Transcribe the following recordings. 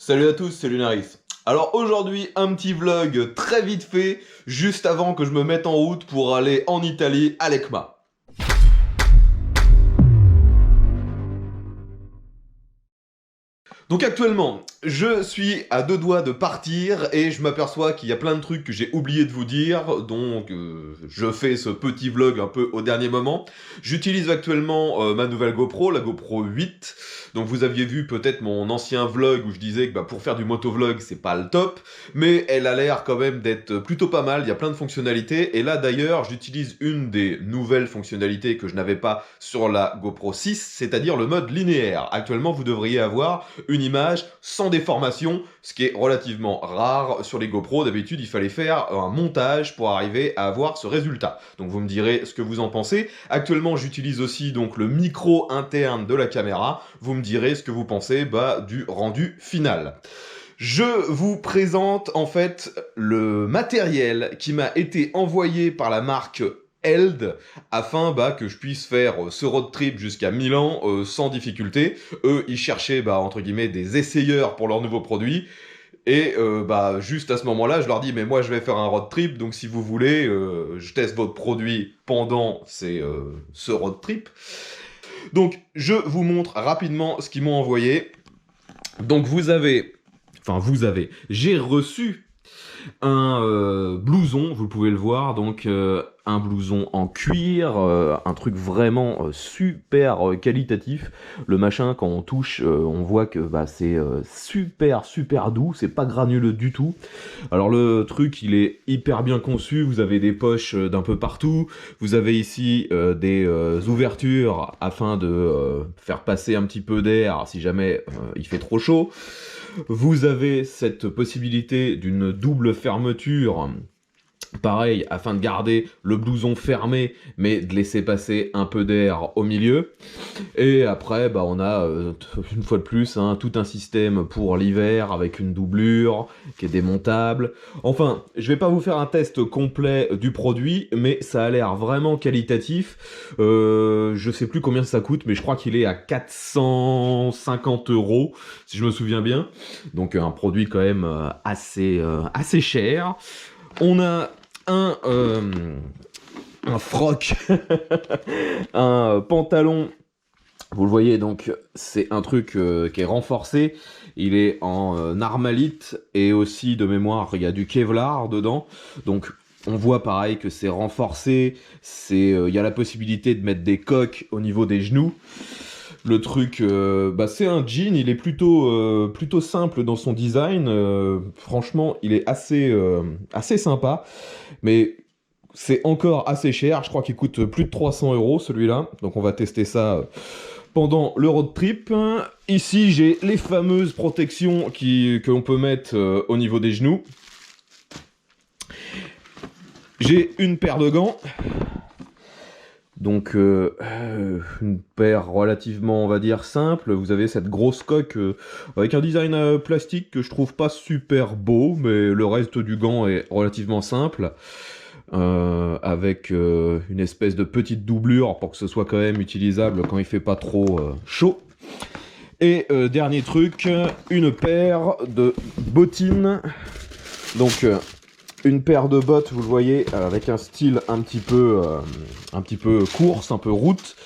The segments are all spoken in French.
Salut à tous, c'est Lunaris. Alors aujourd'hui, un petit vlog très vite fait, juste avant que je me mette en route pour aller en Italie à l'ECMA. Donc actuellement, je suis à deux doigts de partir et je m'aperçois qu'il y a plein de trucs que j'ai oublié de vous dire, donc je fais ce petit vlog un peu au dernier moment. J'utilise actuellement ma nouvelle GoPro, la GoPro 8. Donc vous aviez vu peut-être mon ancien vlog où je disais que pour faire du motovlog c'est pas le top, mais elle a l'air quand même d'être plutôt pas mal, il y a plein de fonctionnalités, et là d'ailleurs j'utilise une des nouvelles fonctionnalités que je n'avais pas sur la GoPro 6, c'est-à-dire le mode linéaire. Actuellement vous devriez avoir une image sans déformation, ce qui est relativement rare sur les GoPro. D'habitude, il fallait faire un montage pour arriver à avoir ce résultat. Donc vous me direz ce que vous en pensez. Actuellement, j'utilise aussi donc le micro interne de la caméra. Vous me direz ce que vous pensez du rendu final. Je vous présente en fait le matériel qui m'a été envoyé par la marque Eld afin que je puisse faire ce road trip jusqu'à Milan sans difficulté. Eux, ils cherchaient entre guillemets des essayeurs pour leurs nouveaux produits. Et juste à ce moment-là, je leur dis mais moi je vais faire un road trip, donc si vous voulez, je teste votre produit pendant ce road trip. Donc je vous montre rapidement ce qu'ils m'ont envoyé. Donc j'ai reçu un blouson, vous pouvez le voir, donc un blouson en cuir, un truc vraiment super qualitatif. Le machin, quand on touche, on voit que c'est super doux, c'est pas granuleux du tout. Alors le truc, il est hyper bien conçu, vous avez des poches d'un peu partout, vous avez ici des ouvertures afin de faire passer un petit peu d'air si jamais il fait trop chaud. Vous avez cette possibilité d'une double fermeture, pareil, afin de garder le blouson fermé, mais de laisser passer un peu d'air au milieu. Et après, on a, une fois de plus, tout un système pour l'hiver, avec une doublure, qui est démontable. Enfin, je vais pas vous faire un test complet du produit, mais ça a l'air vraiment qualitatif. Je sais plus combien ça coûte, mais je crois qu'il est à 450 €, si je me souviens bien. Donc un produit quand même assez cher. On a un froc, un pantalon. Vous le voyez, donc c'est un truc qui est renforcé. Il est en armalite et aussi de mémoire, il y a du Kevlar dedans. Donc on voit pareil que c'est renforcé. Il y a la possibilité de mettre des coques au niveau des genoux. Le truc, c'est un jean, il est plutôt simple dans son design. Franchement, il est assez sympa. Mais c'est encore assez cher. Je crois qu'il coûte plus de 300 € celui-là. Donc on va tester ça pendant le road trip. Ici, j'ai les fameuses protections que l'on peut mettre au niveau des genoux. J'ai une paire de gants. Donc une paire relativement, on va dire, simple. Vous avez cette grosse coque avec un design plastique que je trouve pas super beau, mais le reste du gant est relativement simple. Avec une espèce de petite doublure pour que ce soit quand même utilisable quand il fait pas trop chaud. Et dernier truc, une paire de bottines. Donc une paire de bottes, vous le voyez, avec un style un petit peu course, un peu route.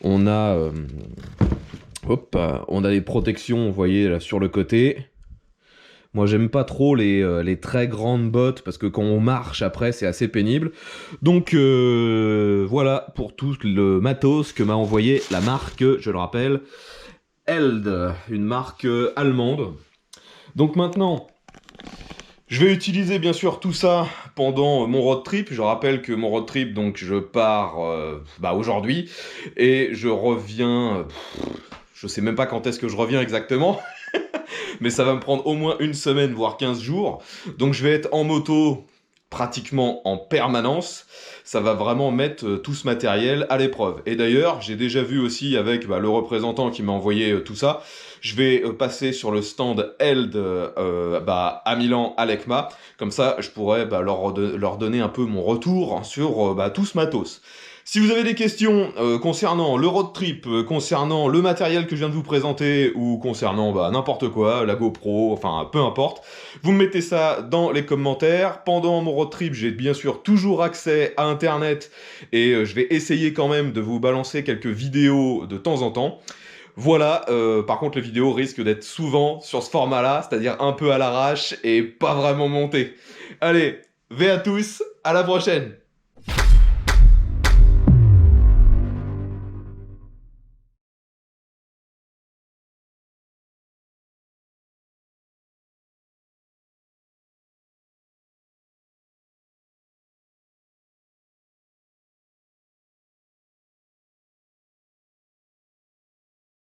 On a des protections, vous voyez, là sur le côté. Moi, j'aime pas trop les très grandes bottes, parce que quand on marche après, c'est assez pénible. Donc, voilà pour tout le matos que m'a envoyé la marque, je le rappelle, Eld, une marque allemande. Donc maintenant, je vais utiliser bien sûr tout ça pendant mon road trip. Je rappelle que mon road trip, donc je pars aujourd'hui, et je reviens... je sais même pas quand est-ce que je reviens exactement. Mais ça va me prendre au moins une semaine, voire 15 jours. Donc je vais être en moto pratiquement en permanence. Ça va vraiment mettre tout ce matériel à l'épreuve. Et d'ailleurs, j'ai déjà vu aussi avec le représentant qui m'a envoyé tout ça, je vais passer sur le stand Eld à Milan, à l'ECMA. Comme ça, je pourrais leur donner un peu mon retour sur tout ce matos. Si vous avez des questions concernant le road trip, concernant le matériel que je viens de vous présenter, ou concernant n'importe quoi, la GoPro, enfin peu importe, vous me mettez ça dans les commentaires. Pendant mon road trip, j'ai bien sûr toujours accès à Internet, et je vais essayer quand même de vous balancer quelques vidéos de temps en temps. Voilà, par contre les vidéos risquent d'être souvent sur ce format-là, c'est-à-dire un peu à l'arrache et pas vraiment montées. Allez, V à tous, à la prochaine!